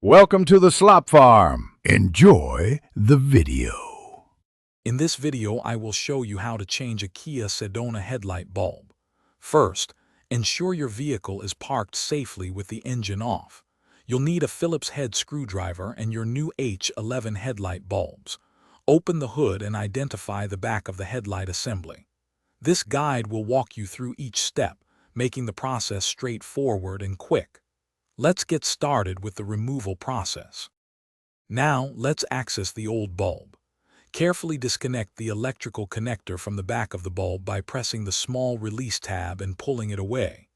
Welcome to the Slop Farm. Enjoy the video. In this video, I will show you how to change a Kia Sedona headlight bulb. First, ensure your vehicle is parked safely with the engine off. You'll need a Phillips head screwdriver and your new H11 headlight bulbs. Open the hood and identify the back of the headlight assembly. This guide will walk you through each step, making the process straightforward and quick. Let's get started with the removal process. Now, let's access the old bulb. Carefully disconnect the electrical connector from the back of the bulb by pressing the small release tab and pulling it away.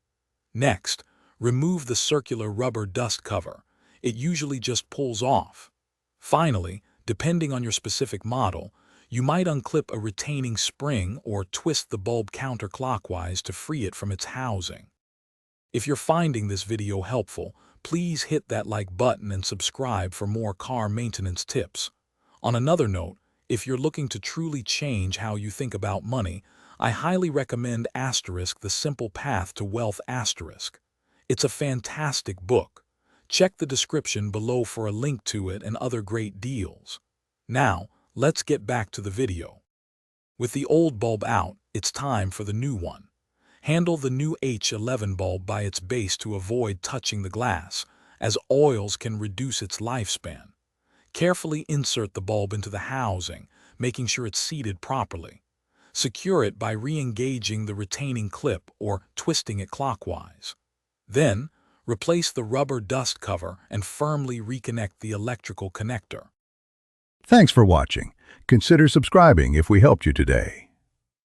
Next, remove the circular rubber dust cover. It usually just pulls off. Finally, depending on your specific model, you might unclip a retaining spring or twist the bulb counterclockwise to free it from its housing. If you're finding this video helpful, please hit that like button and subscribe for more car maintenance tips. On another note, if you're looking to truly change how you think about money, I highly recommend *The Simple Path to Wealth*. It's a fantastic book. Check the description below for a link to it and other great deals. Now, let's get back to the video. With the old bulb out, it's time for the new one. Handle the new H11 bulb by its base to avoid touching the glass, as oils can reduce its lifespan. Carefully insert the bulb into the housing, making sure it's seated properly. Secure it by re-engaging the retaining clip or twisting it clockwise. Then, replace the rubber dust cover and firmly reconnect the electrical connector. Thanks for watching. Consider subscribing if we helped you today.